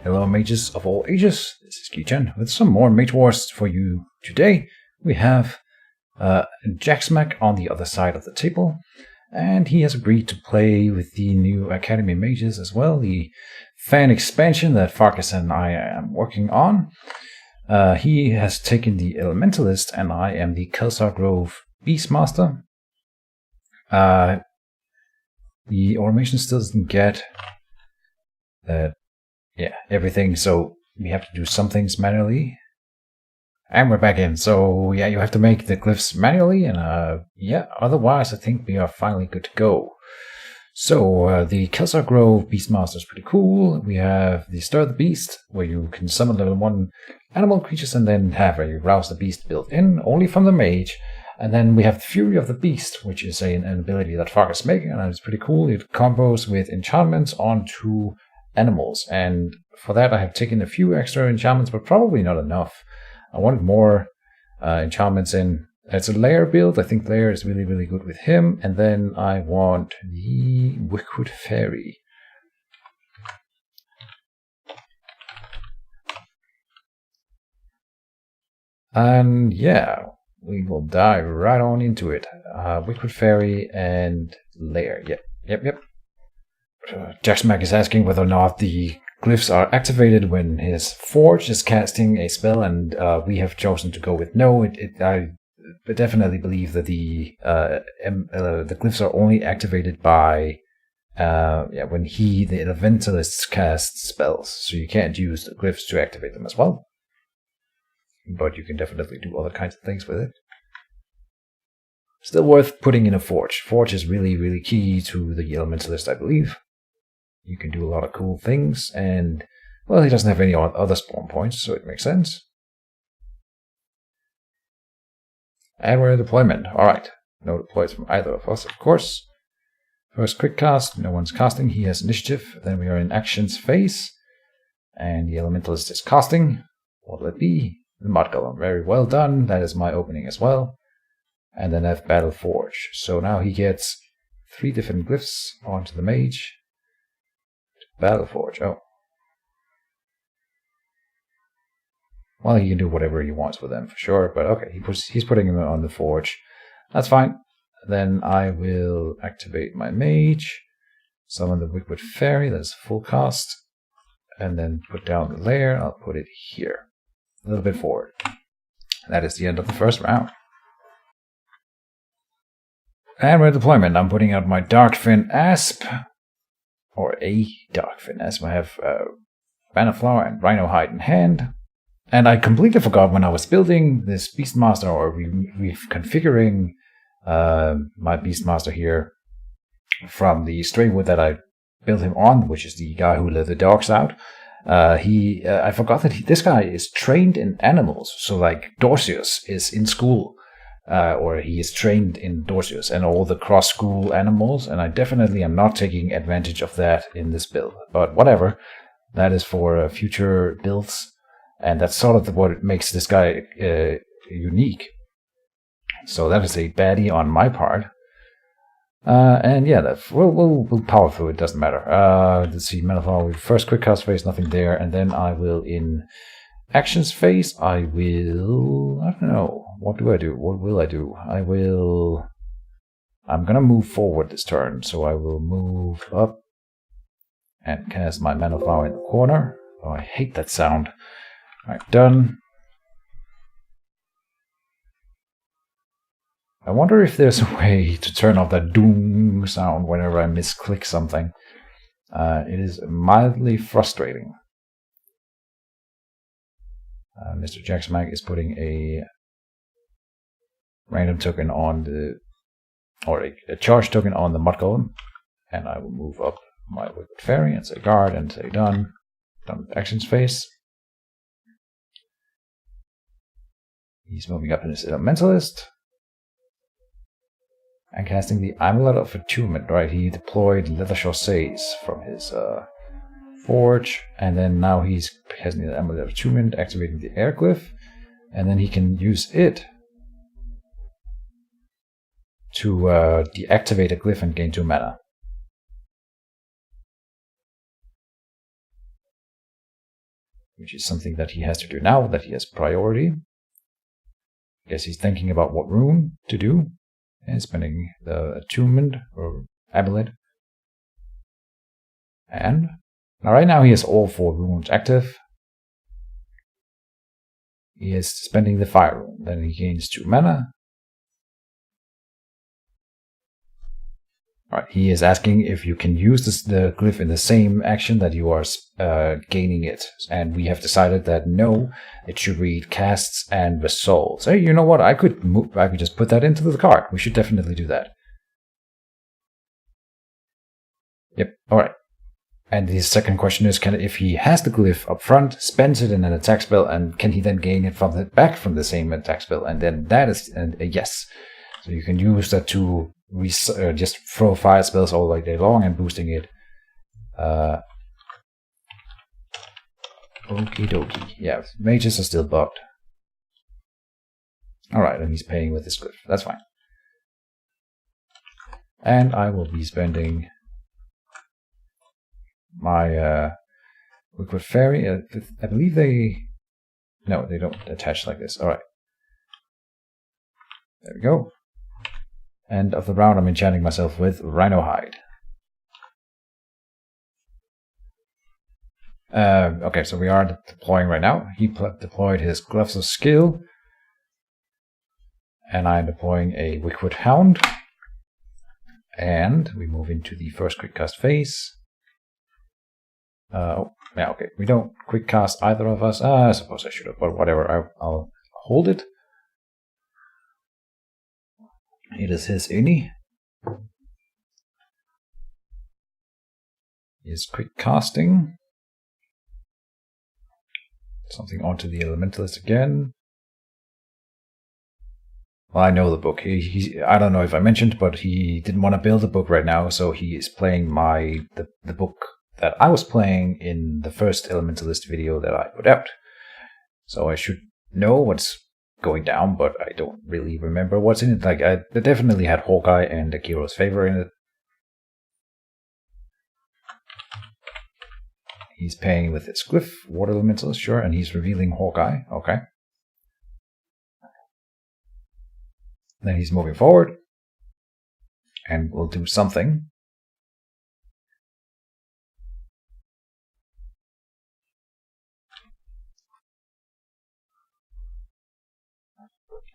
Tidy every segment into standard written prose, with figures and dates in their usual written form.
Hello mages of all ages, this is Keejchen with some more Mage Wars for you today. We have Jacksmack on the other side of the table, and he has agreed to play with the new Academy Mages as well, the fan expansion that Farkas and I am working on. He has taken the Elementalist, and I am the Kelsar Grove Beastmaster. The automation still doesn't get that. Everything, so we have to do some things manually. And we're back in, so yeah, you have to make the glyphs manually, and otherwise I think we are finally good to go. So the Kelsar Grove Beastmaster is pretty cool. We have the Stir the Beast, where you can summon level 1 animal creatures and then have a Rouse the Beast built in, only from the Mage. And then we have the Fury of the Beast, which is an ability that Farkas is making, and it's pretty cool. It combos with enchantments onto animals, and for that I have taken a few extra enchantments, but probably not enough. I wanted more enchantments in. It's a layer build. I think layer is really, really good with him. And then I want the Wicked Fairy. And yeah, we will dive right on into it. Wicked Fairy and layer. Yep. Jacksmack is asking whether or not the glyphs are activated when his forge is casting a spell, and we have chosen to go with no. I definitely believe that the glyphs are only activated by when the Elementalist casts spells, so you can't use the glyphs to activate them as well. But you can definitely do other kinds of things with it. Still worth putting in a forge. Forge is really, really key to the Elementalist, I believe. You can do a lot of cool things, and, well, he doesn't have any other spawn points, so it makes sense. And we're in deployment. Alright. No deploys from either of us, of course. First quick cast, no one's casting, he has initiative. Then we are in actions phase, and the Elementalist is casting. What will it be? The Mud Golem. Very well done, that is my opening as well. And then I have Battle Forge. So now he gets 3 different glyphs onto the Mage. Battle Forge, oh. Well, he can do whatever he wants with them for sure, but okay, he's putting him on the Forge. That's fine. Then I will activate my Mage, summon the Wicked Fairy, that's full cast, and then put down the layer. I'll put it here, a little bit forward. That is the end of the first round. And we're in deployment. I'm putting out my Darkfin Asp. Or a Darkfin Asp. I have Banner Flower and Rhino Hide in hand. And I completely forgot when I was building this Beastmaster, or reconfiguring my Beastmaster here from the stray wood that I built him on, which is the guy who let the dogs out. I forgot that this guy is trained in animals. So like Dorcius is in school. Or he is trained in Dorcius and all the cross-school animals, and I definitely am not taking advantage of that in this build. But whatever, that is for future builds, and that's sort of what makes this guy unique. So that is a baddie on my part. And yeah, we'll power through it, doesn't matter. Let's see, Manafall, first quick cast phase, nothing there, and then I will in actions phase, I don't know. What do I do? What will I do? I'm gonna move forward this turn, so I will move up and cast my Mana Flower in the corner. Oh, I hate that sound. Alright, done. I wonder if there's a way to turn off that doom sound whenever I misclick something. It is mildly frustrating. Mr. Jacksmack is putting a random token on a charge token on the Mud Golem, and I will move up my Wicked Fairy and say guard and say done with actions phase. He's moving up in his Elementalist and casting the Amulet of Attunement. Right, he deployed Leather Chaussées from his Forge, and then now he's casting the Amulet of Attunement, activating the Air Glyph, and then he can use it to deactivate a glyph and gain 2 mana. which is something that he has to do now, that he has priority. I guess he's thinking about what rune to do, and spending the attunement or amulet. And now right now he has all 4 runes active. He is spending the fire rune, then he gains 2 mana. Alright, he is asking if you can use the glyph in the same action that you are gaining it. And we have decided that no, it should read casts and resolves. Hey, you know what? I could just put that into the card. We should definitely do that. Yep, alright. And the second question is, if he has the glyph up front, spends it in an attack spell, and can he then gain it back from the same attack spell? And then that is a yes. So you can use that to just throw fire spells all day long and boosting it. Okie dokie. Yeah, mages are still bugged. Alright, and he's paying with his glyph. That's fine. And I will be spending my Liquid Fairy. I believe no, they don't attach like this. Alright. There we go. End of the round, I'm enchanting myself with Rhino Hide. Okay, so we are deploying right now. He deployed his Gloves of Skill. And I'm deploying a Wickwood Hound. And we move into the first quick cast phase. Yeah, okay. We don't quick cast either of us. I suppose I should have, but whatever. I'll hold it. It is his uni. He is quick casting. Something onto the Elementalist again. Well, I know the book. I don't know if I mentioned, but he didn't want to build a book right now, so he is playing the book that I was playing in the first Elementalist video that I put out. So I should know what's going down, but I don't really remember what's in it. I definitely had Hawkeye and Akiro's Favor in it. He's paying with his glyph, Water Elementalist, sure, and he's revealing Hawkeye. Okay. Then he's moving forward, and we'll do something.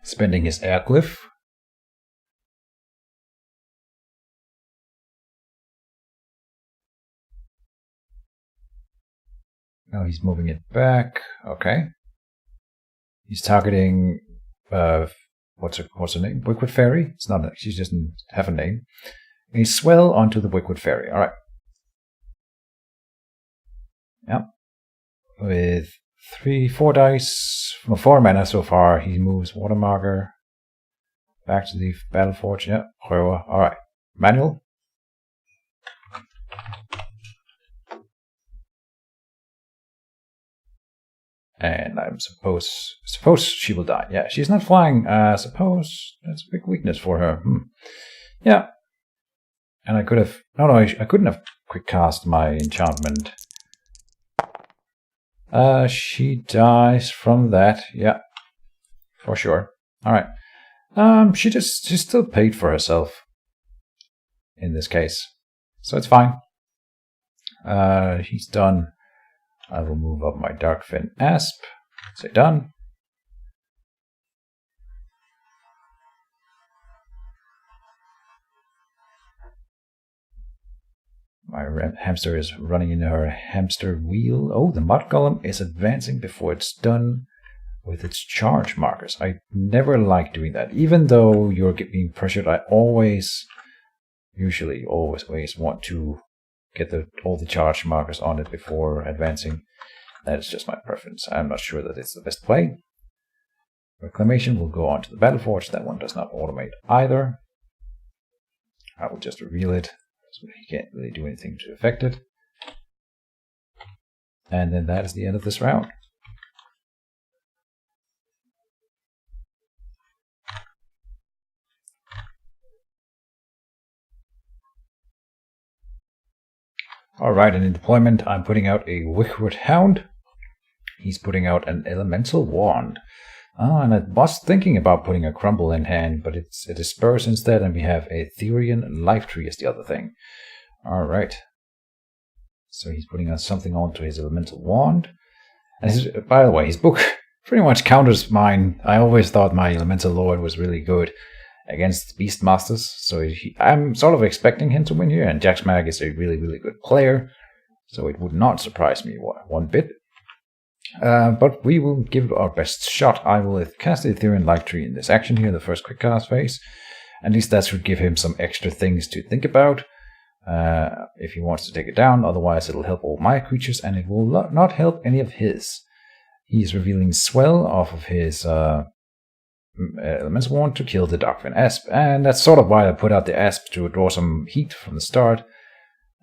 Spending his air glyph. Now he's moving it back. Okay. He's targeting what's her name? Wickwood Fairy? It's not. She doesn't have a name. And he swell onto the Wickwood Fairy. All right. Yeah. With 4 dice, 4 mana so far. He moves Watermarker back to the Battleforge. Yeah. All right. Manual. And I'm suppose she will die. Yeah, she's not flying. Suppose that's a big weakness for her. Yeah. And I could have... No, I couldn't have quick cast my enchantment. She dies from that. Yeah. For sure. Alright. She still paid for herself. In this case. So it's fine. He's done. I will move up my Darkfin Asp. Say done. My hamster is running in her hamster wheel. Oh, the Mud Golem is advancing before it's done with its charge markers. I never like doing that. Even though you're being pressured, I usually always want to get all the charge markers on it before advancing. That is just my preference. I'm not sure that it's the best play. Reclamation will go on to the Battleforge. That one does not automate either. I will just reveal it, so he can't really do anything to affect it. And then that is the end of this round. Alright, and in deployment, I'm putting out a Wickwood Hound. He's putting out an Elemental Wand. And I was thinking about putting a Crumble in hand, but it's a Disperse instead, and we have a Therian Life Tree as the other thing. Alright. So he's putting something onto his Elemental Wand. And by the way, his book pretty much counters mine. I always thought my Elemental Lord was really good against Beastmasters, so I'm sort of expecting him to win here, and Jaxmag is a really, really good player, so it would not surprise me one bit. But we will give it our best shot. I will cast the Ethereal Life Tree in this action here, the first quick cast phase. At least that should give him some extra things to think about if he wants to take it down. Otherwise, it'll help all my creatures, and it will not help any of his. He's revealing Swell off of his Elemental Wand to kill the Darkfin Asp, and that's sort of why I put out the Asp, to draw some heat from the start.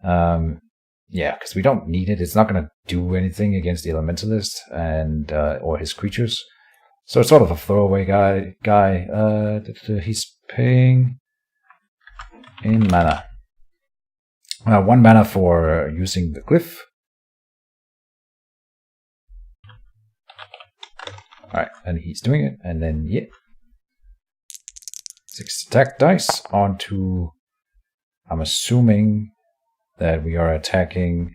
Yeah, because we don't need it. It's not going to do anything against the Elementalist and or his creatures. So it's sort of a throwaway guy. He's paying in mana. 1 mana for using the Glyph. Alright, and he's doing it, and then, yeah. 6 attack dice onto, I'm assuming that we are attacking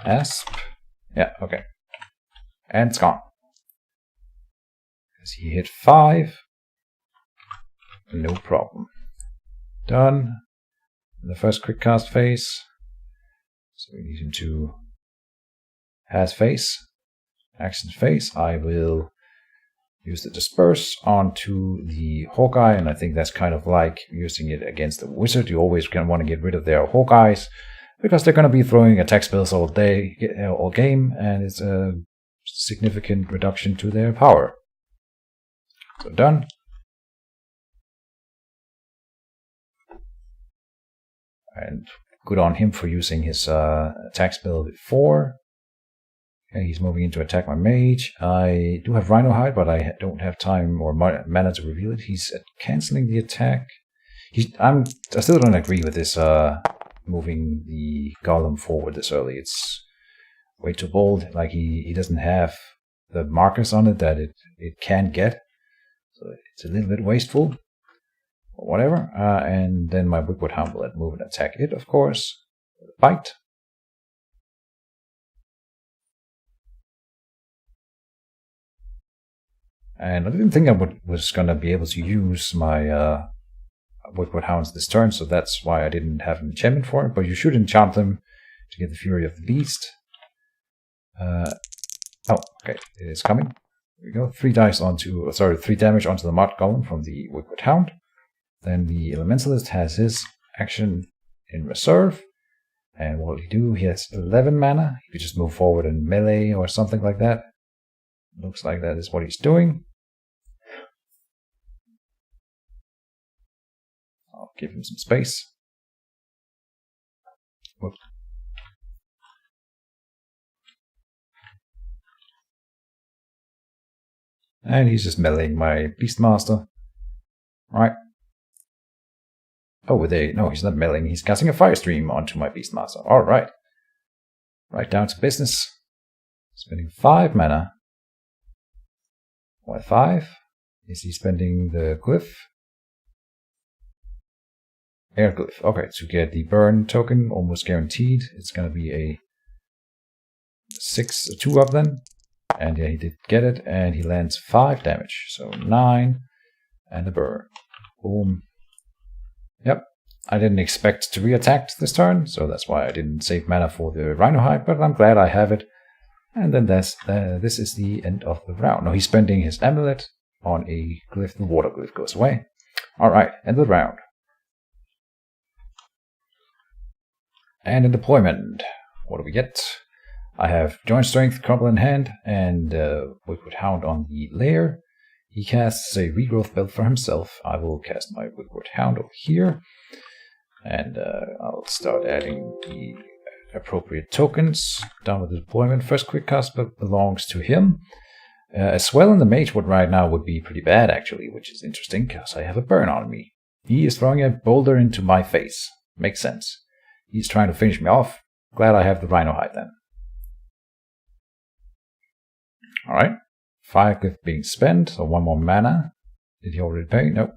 Asp. Yeah, okay. And it's gone. Because he hit 5. No problem. Done. In the first quick cast phase. So we need him to has face. Action phase. I will use the Disperse onto the Hawkeye, and I think that's kind of like using it against the Wizard. You always want to get rid of their Hawkeyes, because they're going to be throwing attack spells all day, all game, and it's a significant reduction to their power. So done. And good on him for using his attack spell before. Okay, he's moving in to attack my Mage. I do have Rhino Hide, but I don't have time or mana to reveal it. He's cancelling the attack. I still don't agree with this moving the Golem forward this early. It's way too bold. Like he doesn't have the markers on it that it can get. So it's a little bit wasteful. Or whatever. And then my Wickwood Hound will move and attack it, of course. Bite. And I didn't think I was going to be able to use my Wickwood Hounds this turn, so that's why I didn't have an enchantment for it. But you should enchant them to get the Fury of the Beast. Oh, okay, it is coming. There we go. 3 damage onto the Mud Golem from the Wickwood Hound. Then the Elementalist has his action in reserve. And what will he do? He has 11 mana. He could just move forward and melee or something like that. Looks like that is what he's doing. I'll give him some space. Whoop. And he's just meleeing my Beastmaster. Right. Oh, no, he's not meleeing. He's casting a Fire Stream onto my Beastmaster. Alright. Right down to business. Spending 5 mana. Why 5? Is he spending the Glyph? Air Glyph. Okay, to get the burn token, almost guaranteed. It's going to be a 2 up then. And yeah, he did get it, and he lands 5 damage. So 9, and a burn. Boom. Yep. I didn't expect to re-attack this turn, so that's why I didn't save mana for the Rhino Hide, but I'm glad I have it. And then this is the end of the round. Now he's spending his amulet on a glyph. The water glyph goes away. Alright, end of the round. And in deployment, what do we get? I have Joint Strength, Crumble in hand, and Wickwood Hound on the lair. He casts a regrowth belt for himself. I will cast my Wickwood Hound over here. And I'll start adding the appropriate tokens down with the deployment. First quick cast belongs to him. As well in the Mage wood right now would be pretty bad actually, which is interesting because I have a burn on me. He is throwing a boulder into my face. Makes sense. He's trying to finish me off. Glad I have the Rhino Hide then. Alright. 5 glyph being spent, so 1 more mana. Did he already pay? Nope.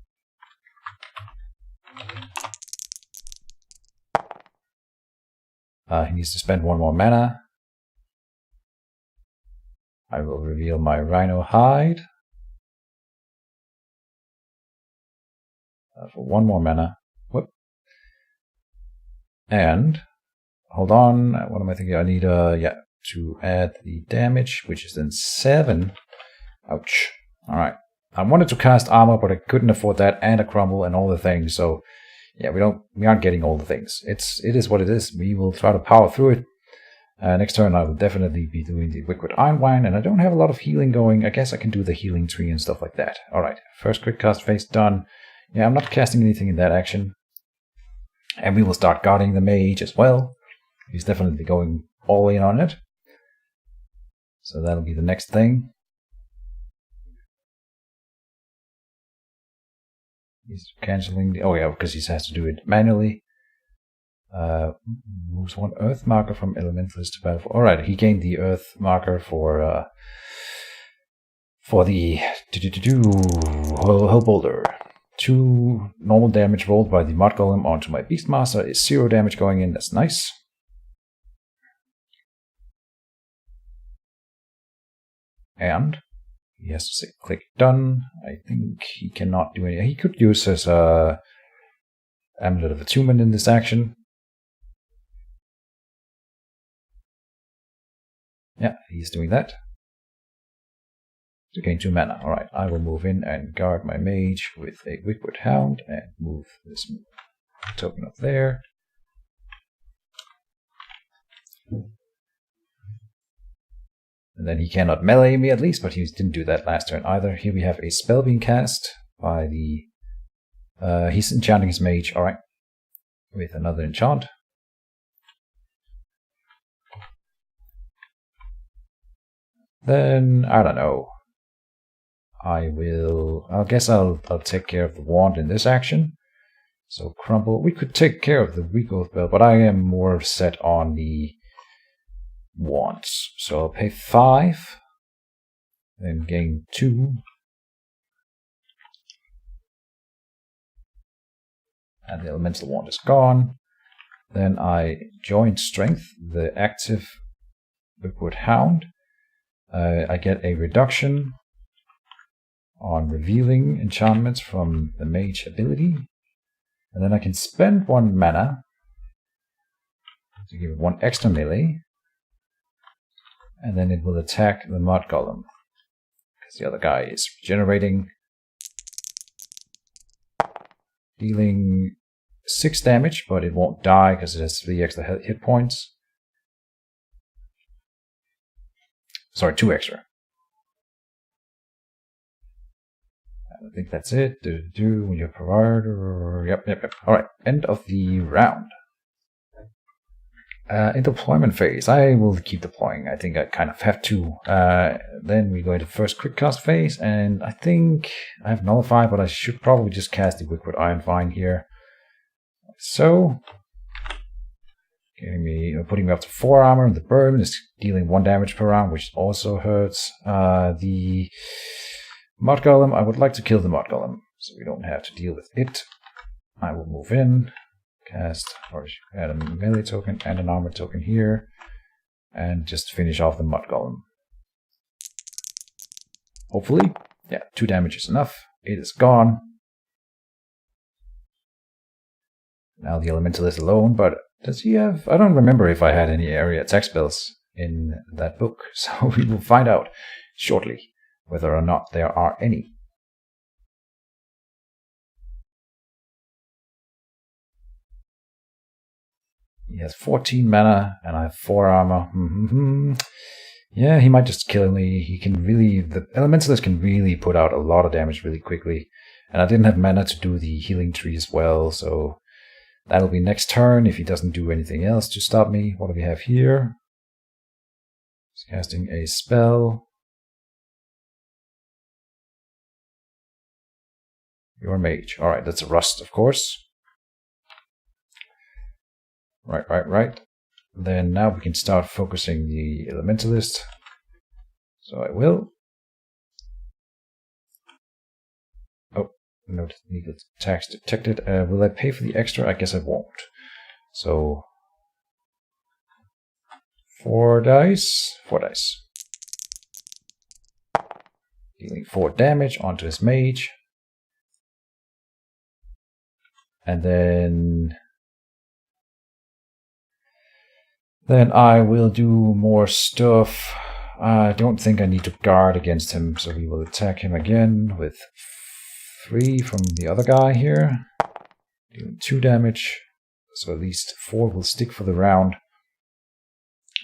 He needs to spend 1 more mana. I will reveal my Rhino hide. For 1 more mana. Whoop. And, hold on, what am I thinking? I need, to add the damage, which is then 7. Ouch. Alright. I wanted to cast armor, but I couldn't afford that, and a crumble, and all the things, so yeah, we aren't getting all the things. It is what it is. We will try to power through it. Next turn I will definitely be doing the Liquid Iron Wine, and I don't have a lot of healing going. I guess I can do the healing tree and stuff like that. Alright, first quick cast phase done. Yeah, I'm not casting anything in that action. And we will start guarding the Mage as well. He's definitely going all in on it. So that'll be the next thing. He's cancelling the... Oh yeah, because he has to do it manually. Moves 1 Earth marker from Elementalist to battle. Alright, he gained the Earth marker for the Hull Boulder. 2 normal damage rolled by the Mud Golem onto my Beastmaster is 0 damage going in. That's nice. And he has to say click done. I think he cannot do anything. He could use his Amulet of Attunement in this action. Yeah, he's doing that. To gain 2 mana. Alright, I will move in and guard my Mage with a Wickwood Hound and move this token up there. And then he cannot melee me at least, but he didn't do that last turn either. Here we have a spell being cast by the... he's enchanting his Mage, alright, with another enchant. Then, I don't know. I guess I'll take care of the wand in this action. So crumble. We could take care of the Regrowth Bell, but I am more set on the wands. So I'll pay 5, then gain 2. And the Elemental Wand is gone. Then I join Strength, the active Wickwood Hound. I get a reduction on revealing enchantments from the Mage ability. And then I can spend 1 mana to give it 1 extra melee. And then it will attack the Mud Golem, because the other guy is regenerating. Dealing 6 damage, but it won't die because it has 3 extra hit points. Sorry, 2 extra. I think that's it. When you're provider. Yep. Alright, end of the round. In deployment phase, I will keep deploying. I think I kind of have to. Then we go into first quick cast phase, and I think I have nullified, but I should probably just cast the Wickwood Iron Vine here. So, putting me up to 4 armor, and the burn is dealing 1 damage per round, which also hurts. The Mud Golem, I would like to kill the Mud Golem, so we don't have to deal with it. I will move in, cast, or add a melee token and an armor token here, and just finish off the Mud Golem. Hopefully. Yeah, 2 damage is enough. It is gone. Now the Elementalist alone, but does he have... I don't remember if I had any area attack spells in that book, so we will find out shortly whether or not there are any. He has 14 mana, and I have 4 armor. Yeah, he might just kill me. He can really... The Elementalist can really put out a lot of damage really quickly. And I didn't have mana to do the healing tree as well, so... That'll be next turn if he doesn't do anything else to stop me. What do we have here? He's casting a spell. Your Mage. Alright, that's a Rust, of course. Right. Then now we can start focusing the Elementalist. So I will. Oh, no legal tax detected. Will I pay for the extra? I guess I won't. So 4 dice. 4 dice. Dealing 4 damage onto his mage. And then I will do more stuff. I don't think I need to guard against him, so we will attack him again with 3 from the other guy here. Doing 2 damage, so at least 4 will stick for the round.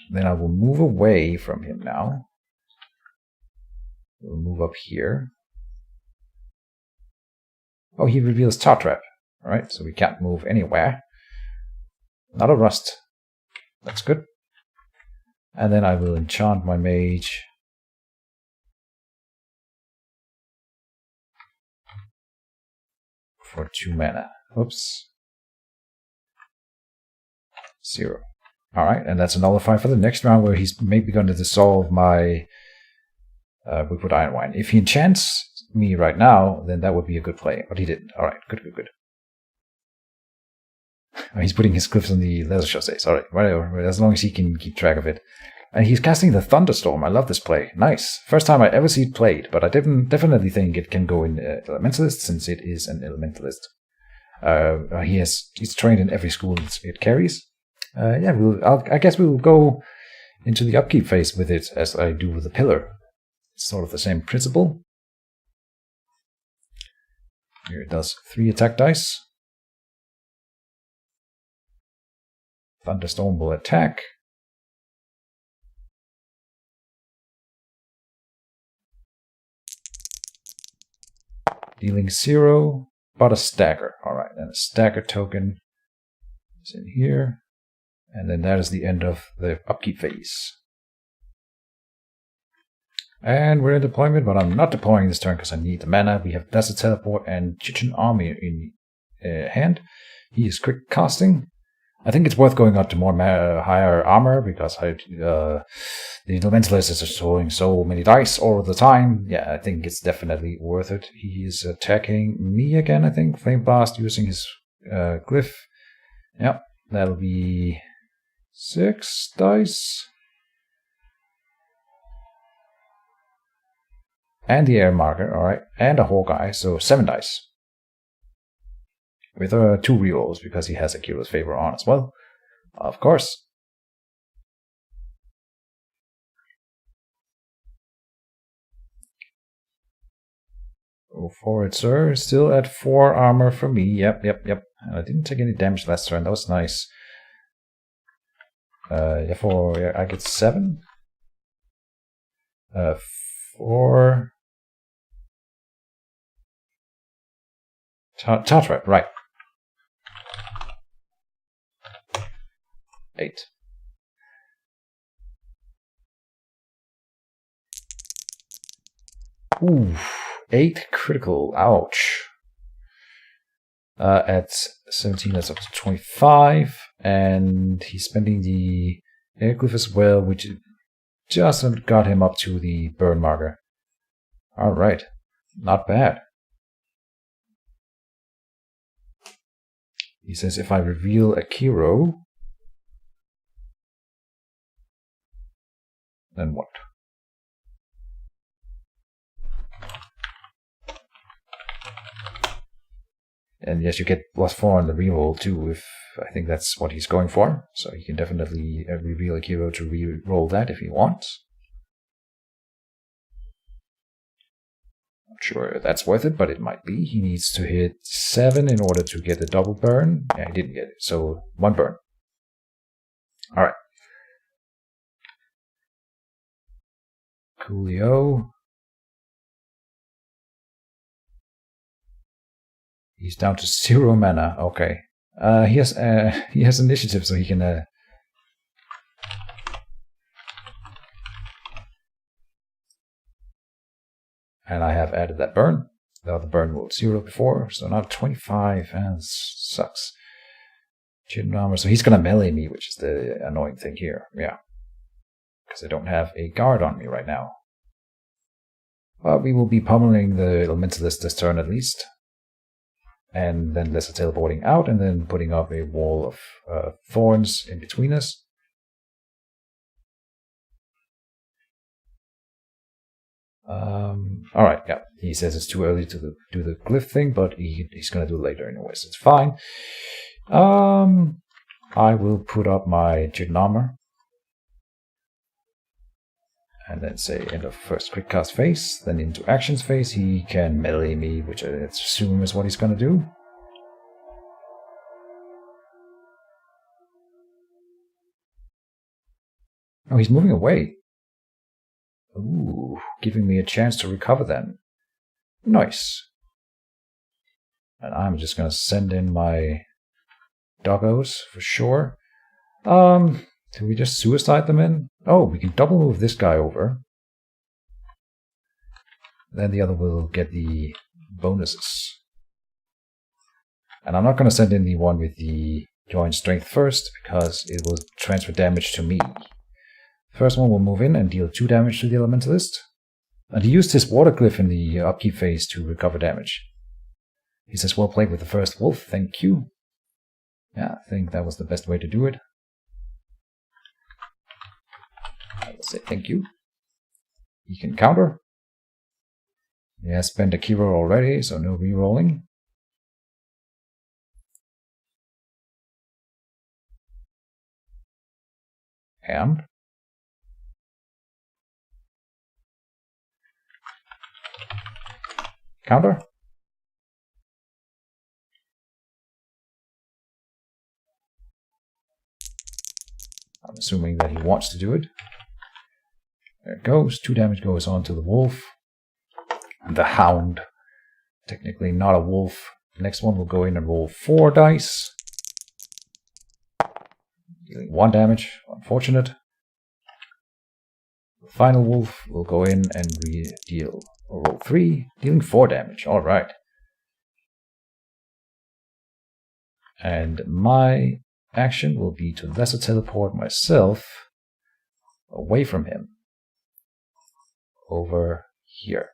Then I will move away from him now. We'll move up here. Oh, he reveals Tar Trap. Alright, so we can't move anywhere. Not a rust. That's good. And then I will enchant my mage. For 2 mana. Oops. 0. Alright, and that's a nullify for the next round where he's maybe going to dissolve my Woodwood Ironwine. If he enchants me right now, then that would be a good play. But he didn't. Alright, good. He's putting his glyphs on the leather chassis. Alright, whatever. As long as he can keep track of it. And he's casting the Thunderstorm. I love this play. Nice. First time I ever see it played, but I definitely think it can go in Elementalist since it is an Elementalist. He's trained in every school it carries. I guess we will go into the upkeep phase with it as I do with the Pillar. It's sort of the same principle. Here it does 3 attack dice. Thunderstorm will attack. Dealing 0, but a stagger. Alright, and a stagger token is in here. And then that is the end of the upkeep phase. And we're in deployment, but I'm not deploying this turn because I need the mana. We have Desert Teleport and Keejchen Army in hand. He is quick casting. I think it's worth going up to more higher armor because the Elementalist is just throwing so many dice all the time. Yeah, I think it's definitely worth it. He is attacking me again, I think. Flame Blast using his glyph. Yep, that'll be 6 dice. And the air marker, alright. And a Hawkeye, so 7 dice. With 2 rerolls because he has Akira's favor on as well. Of course. Go for it, sir. Still at 4 armor for me. Yep. I didn't take any damage last turn. That was nice. Therefore, I get 7. 4. Tar Trap, right. 8. Ooh, 8 critical. Ouch. At 17, that's up to 25. And he's spending the airglyph as well, which just got him up to the burn marker. Alright. Not bad. He says if I reveal Akira, then what? And yes, you get +4 on the reroll too, if I think that's what he's going for. So he can definitely reveal Akira to reroll that if he wants. Not sure that's worth it, but it might be. He needs to hit 7 in order to get the double burn. Yeah, he didn't get it, so 1 burn. Alright. Coolio. He's down to 0 mana. Okay. He has initiative, so he can. And I have added that burn. The other burn rolled 0 before, so now 25. And sucks. Chin armor. So he's gonna melee me, which is the annoying thing here. Yeah, because I don't have a guard on me right now. But we will be pummeling the Elementalist this turn at least. And then Lesser teleporting out and then putting up a wall of thorns in between us. Alright, yeah. He says it's too early to do the glyph thing, but he's gonna do it later anyways. It's fine. I will put up my Jitten armor. And then say end of first quick cast phase, then into actions phase, he can melee me, which I assume is what he's gonna do. Oh, he's moving away. Ooh, giving me a chance to recover then. Nice. And I'm just gonna send in my doggos for sure. Do we just suicide them in? Oh, we can double move this guy over. Then the other will get the bonuses. And I'm not going to send in the one with the joint strength first, because it will transfer damage to me. First one will move in and deal 2 damage to the Elementalist. And he used his water glyph in the upkeep phase to recover damage. He says, well played with the first wolf, thank you. Yeah, I think that was the best way to do it. I will say thank you. He can counter. He has spent a key roll already, so no re-rolling. And counter. I'm assuming that he wants to do it. There it goes. 2 damage goes on to the wolf. The hound. Technically not a wolf. The next one will go in and roll 4 dice. Dealing 1 damage. Unfortunate. The final wolf will go in and roll 3, dealing 4 damage. Alright. And my action will be to lesser teleport myself away from him. Over here.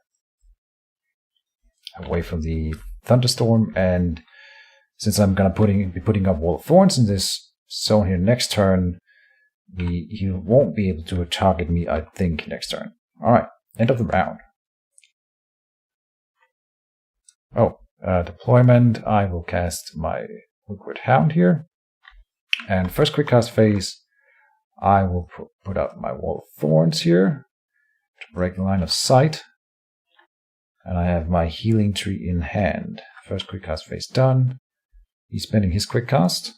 Away from the thunderstorm, and since I'm gonna be putting up Wall of Thorns in this zone here next turn, he won't be able to target me, I think, next turn. Alright, end of the round. Oh, deployment, I will cast my Liquid Hound here. And first quick cast phase, I will put up my Wall of Thorns here to break the line of sight. And I have my healing tree in hand. First quick cast phase done. He's spending his quick cast.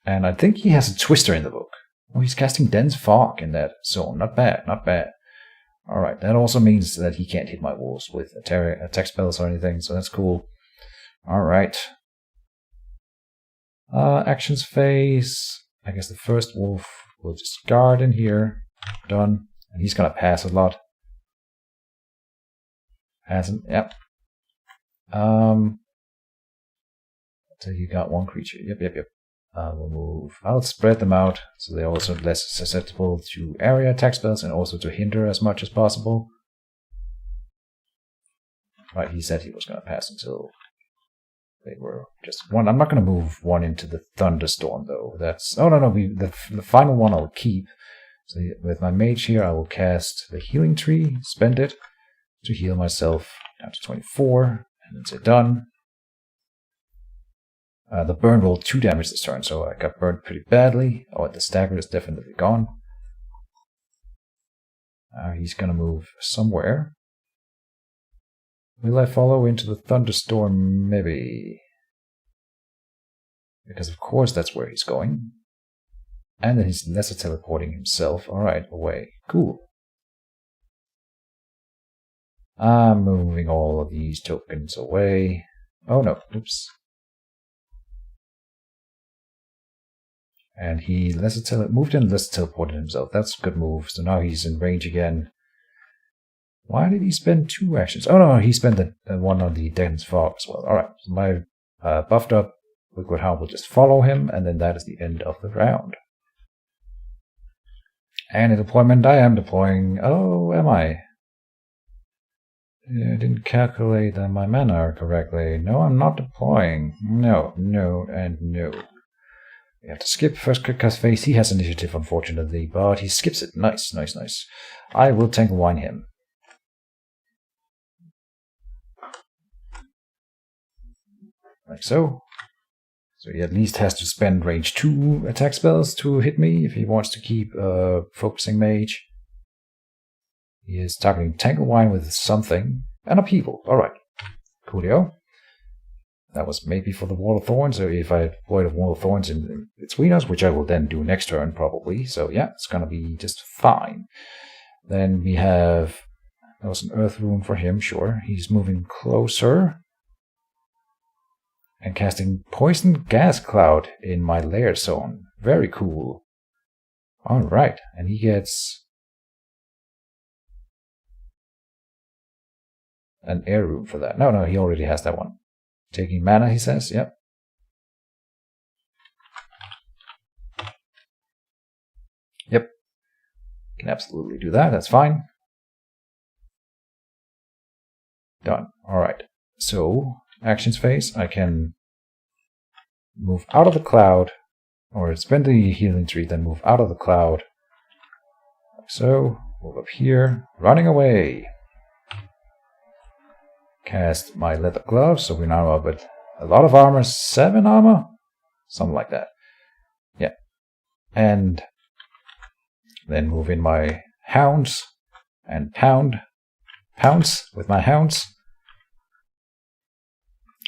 And I think he has a twister in the book. Oh, he's casting Dense Fog in that zone. Not bad, not bad. Alright, that also means that he can't hit my walls with attack spells or anything, so that's cool. Alright. Actions phase. I guess the first wolf will just guard in here. Done. And he's gonna pass a lot. Hasn't, yep. So you got 1 creature. Yep. We'll move. I'll spread them out so they're also less susceptible to area attack spells and also to hinder as much as possible. Right, he said he was going to pass until they were just 1. I'm not going to move 1 into the thunderstorm though. That's no. The final one I'll keep. So with my mage here, I will cast the healing tree, spend it to heal myself down to 24, and then say done. The burn rolled 2 damage this turn, so I got burned pretty badly. Oh, the stagger is definitely gone. He's gonna move somewhere. Will I follow into the thunderstorm? Maybe. Because of course that's where he's going. And then he's lesser teleporting himself. Alright, away. Cool. I'm moving all of these tokens away. Oh no, oops. And he moved in and lesser teleported himself. That's a good move. So now he's in range again. Why did he spend 2 actions? Oh no, he spent the one on the Dense Fog as well. Alright, so my buffed up Liquid Hound will just follow him, and then that is the end of the round. And in deployment, I am deploying. Oh, am I? I didn't calculate my mana correctly. No, I'm not deploying. No, no, and no. We have to skip first quick cast phase. He has initiative, unfortunately, but he skips it. Nice, nice, nice. I will tangle wine him. Like so. So he at least has to spend range 2 attack spells to hit me if he wants to keep focusing mage. He is targeting tangle wine with something. And upheaval. Alright. Coolio. That was maybe for the Wall of Thorns, or if I deploy the Wall of Thorns in between us, which I will then do next turn probably. So yeah, it's gonna be just fine. Then we have, that was an Earth Rune for him, sure. He's moving closer. And casting Poison Gas Cloud in my lair zone. Very cool. Alright, and he gets an air rune for that. No, he already has that one. Taking mana, he says. Yep. Yep. Can absolutely do that. That's fine. Done. Alright. So, actions phase. I can move out of the cloud, or spend the healing tree, then move out of the cloud. Like so. Move up here. Running away. Cast my leather gloves, so we're now up at a lot of armor, 7 armor? Something like that. Yeah. And then move in my hounds, and pounce with my hounds.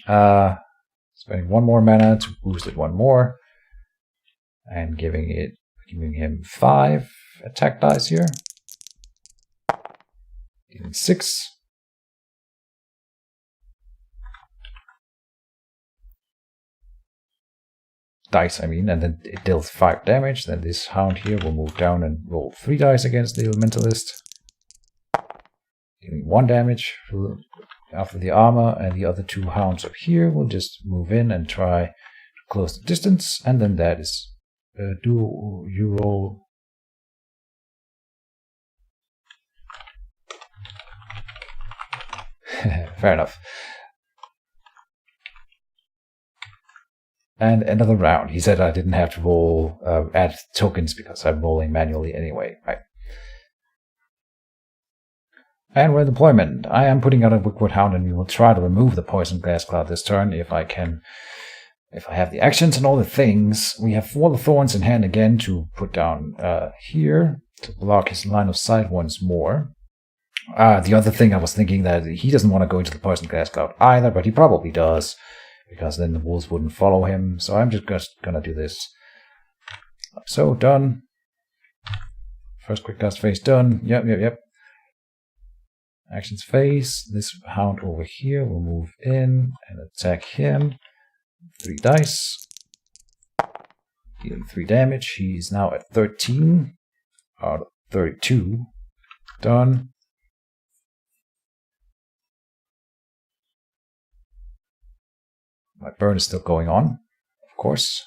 Spending 1 more mana to boost it 1 more. And giving him 5 attack dice here. Dealing 6. Dice, I mean, and then it deals 5 damage. Then this hound here will move down and roll 3 dice against the Elementalist. Dealing 1 damage after the armor, and the other 2 hounds up here will just move in and try to close the distance, and then that is do you roll. Fair enough. And another round. He said I didn't have to roll, add tokens because I'm rolling manually anyway. Right. And we're in deployment. I am putting out a Wickwood Hound, and we will try to remove the Poison Gas Cloud this turn if I can. If I have the actions and all the things. We have Wall of Thorns in hand again to put down here to block his line of sight once more. The other thing I was thinking that he doesn't want to go into the Poison Gas Cloud either, but he probably does, because then the wolves wouldn't follow him. So I'm just gonna do this. So, done. First quick cast phase done. Yep. Actions phase. This hound over here will move in and attack him. 3 dice. Dealing 3 damage. He's now at 13 out of 32. Done. My burn is still going on, of course.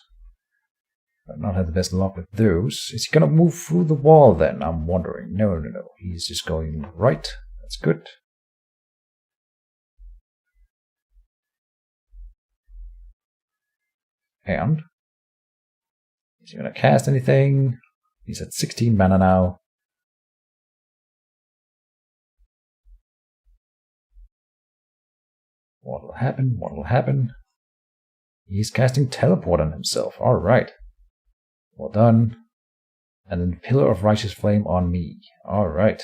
I've not had the best luck with those. Is he going to move through the wall then? I'm wondering. No. He's just going right. That's good. And is he going to cast anything? He's at 16 mana now. What will happen? He's casting Teleport on himself. Alright. Well done. And then Pillar of Righteous Flame on me. Alright.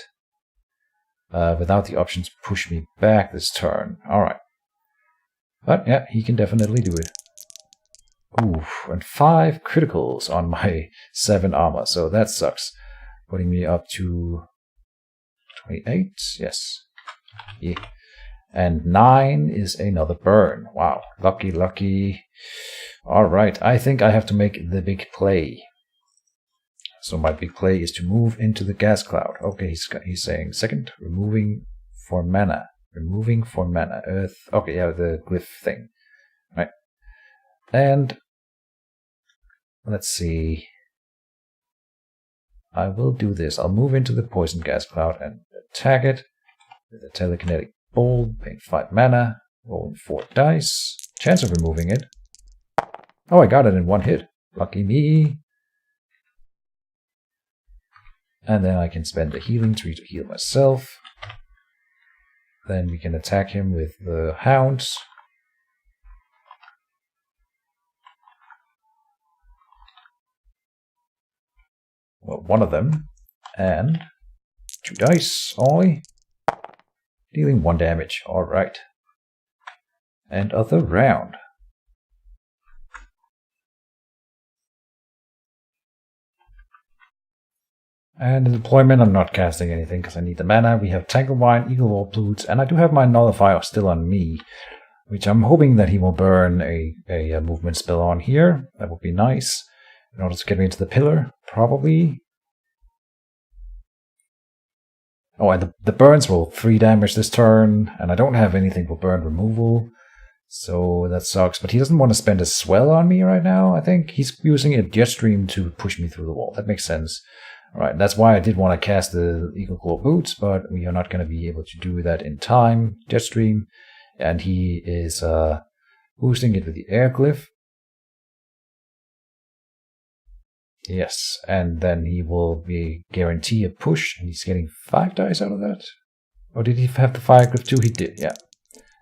Without the options, push me back this turn. Alright. But yeah, he can definitely do it. Oof, and 5 criticals on my 7 armor, so that sucks. Putting me up to 28, yes. Yeah. And 9 is another burn. Wow, lucky. Alright, I think I have to make the big play. So my big play is to move into the gas cloud. Okay, he's saying second, removing for mana. Earth. Okay, yeah, the glyph thing. Right. And let's see. I will do this. I'll move into the poison gas cloud and attack it with a telekinetic Bold, paying 5 mana, rolling 4 dice. Chance of removing it. Oh, I got it in 1 hit. Lucky me. And then I can spend the healing tree to heal myself. Then we can attack him with the hounds. Well, one of them. And 2 dice, only. Dealing 1 damage. Alright. End of the round. And the deployment, I'm not casting anything because I need the mana. We have Tanglewine, Eagle Wall Boots, and I do have my Nullifier still on me, which I'm hoping that he will burn a movement spell on here. That would be nice. In order to get me into the pillar, probably. Oh, and the burns roll 3 damage this turn, and I don't have anything for burn removal, so that sucks. But he doesn't want to spend a swell on me right now, I think. He's using a Jetstream to push me through the wall. That makes sense. Alright, that's why I did want to cast the Eagle Claw Boots, but we are not going to be able to do that in time. Jetstream, and he is boosting it with the Air Glyph. Yes, and then he will be guarantee a push, and he's getting 5 dice out of that. Or did he have the Fire Glyph too? He did, yeah.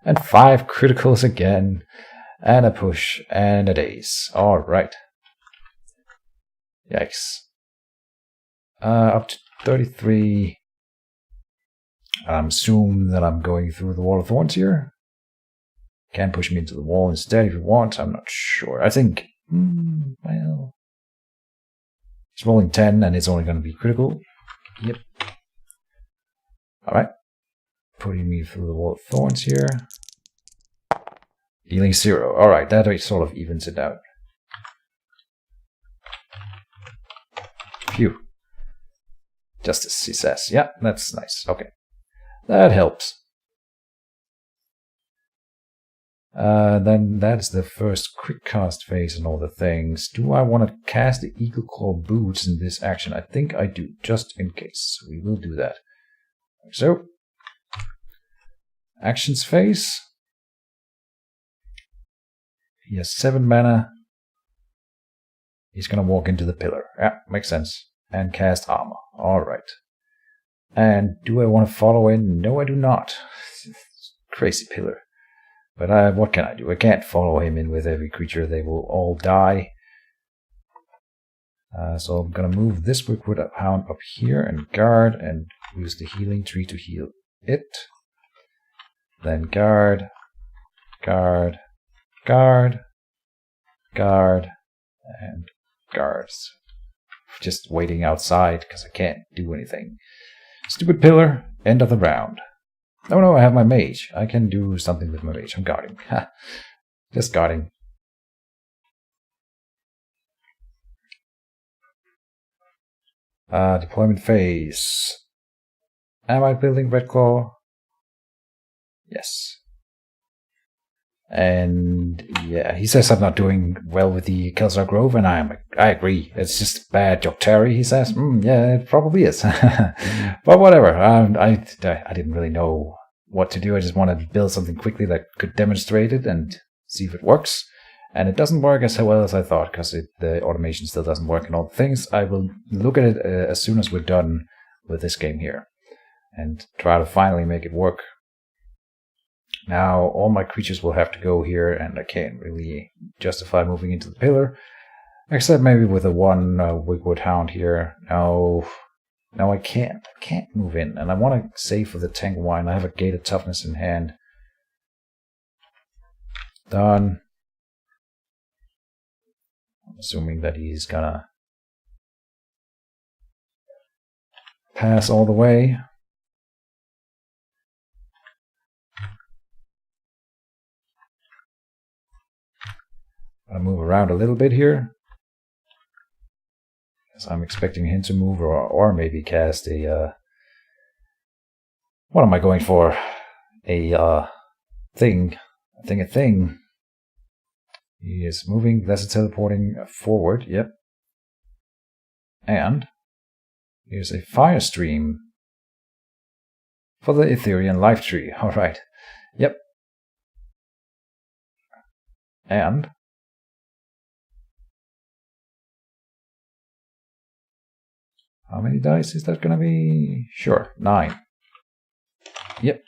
And 5 criticals again, and a push, and a daze. Alright. Yikes. Up to 33. I assume that I'm going through the Wall of Thorns here. Can push me into the wall instead if you want. I'm not sure. I think, well, he's rolling 10 and it's only going to be critical. Yep. Alright. Putting me through the Wall of Thorns here. Dealing 0. Alright, that sort of evens it out. Phew. Justice, he says. Yeah, that's nice. Okay. That helps. Then that's the first quick cast phase and all the things. Do I want to cast the Eagle Claw Boots in this action? I think I do, just in case. We will do that. So, actions phase. He has 7 mana. He's going to walk into the pillar. Yeah, makes sense. And cast armor. Alright. And do I want to follow in? No, I do not. Crazy pillar. But what can I do? I can't follow him in with every creature. They will all die. So I'm going to move this Wickwood Hound up here and guard and use the healing tree to heal it. Then guard, guard, guard, guard, and guards. Just waiting outside because I can't do anything. Stupid pillar, end of the round. Oh no, I have my mage. I can do something with my mage. I'm guarding. Just guarding. Deployment phase. Am I building Red Claw? Yes. And yeah, he says I'm not doing well with the Kelsar Grove, and I agree. It's just bad Joctari, he says. Yeah, it probably is. But whatever. I didn't really know what to do. I just wanted to build something quickly that could demonstrate it and see if it works. And it doesn't work as well as I thought, because the automation still doesn't work and all the things. I will look at it as soon as we're done with this game here and try to finally make it work. Now, all my creatures will have to go here, and I can't really justify moving into the pillar. Except maybe with a 1 Wickwood Hound here. No, I can't. I can't move in, and I want to save for the Tanglewine. I have a Gated Toughness in hand. Done. I'm assuming that he's gonna pass all the way. I'll move around a little bit here. As I'm expecting him to move or maybe cast a what am I going for? A thing. A thing. He is moving, that's a teleporting forward, yep. And here's a fire stream. For the Ethereal life tree. Alright. Yep. And how many dice is that going to be? Sure, 9. Yep.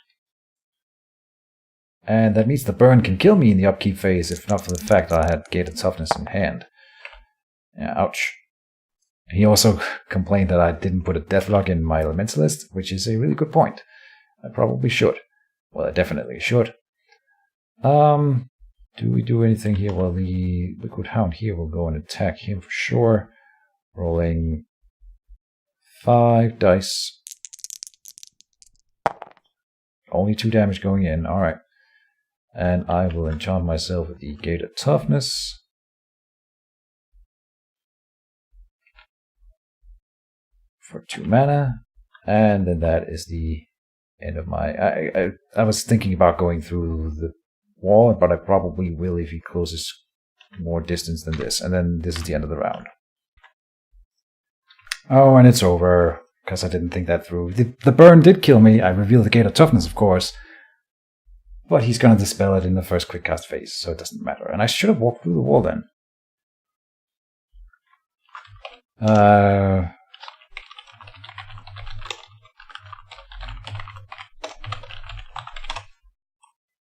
And that means the burn can kill me in the upkeep phase, if not for the fact I had gated toughness in hand. Yeah, ouch. He also complained that I didn't put a deathlock in my Elementalist, which is a really good point. I probably should. Well, I definitely should. Do we do anything here? Well, the Liquid Hound here will go and attack him for sure. Rolling 5 dice. Only 2 damage going in. Alright. And I will enchant myself with the gated toughness. For 2 mana. And then that is the end of my... I was thinking about going through the wall, but I probably will if he closes more distance than this. And then this is the end of the round. Oh, and it's over, because I didn't think that through. The burn did kill me. I revealed the gate of toughness, of course. But he's going to dispel it in the first quick cast phase, so it doesn't matter. And I should have walked through the wall then.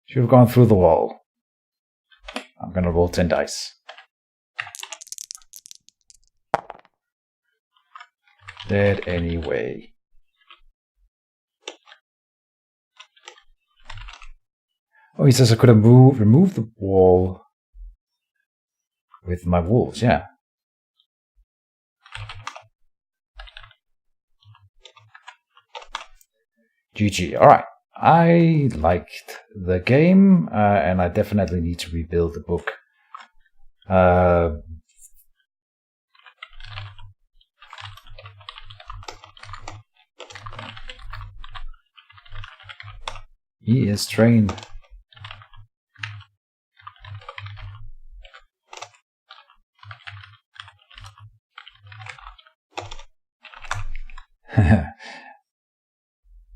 Should have gone through the wall. I'm going to roll 10 dice. Dead anyway. Oh, he says I could have removed the wall with my wolves, yeah. GG, alright. I liked the game, and I definitely need to rebuild the book. He is trained.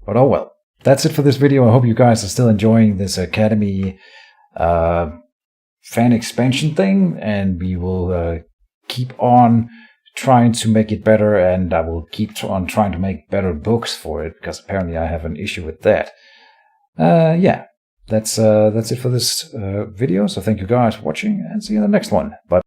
But oh well. That's it for this video. I hope you guys are still enjoying this Academy fan expansion thing, and we will keep on trying to make it better, and I will keep on trying to make better books for it, because apparently I have an issue with that. Yeah, that's it for this video, so thank you guys for watching, and see you in the next one. Bye.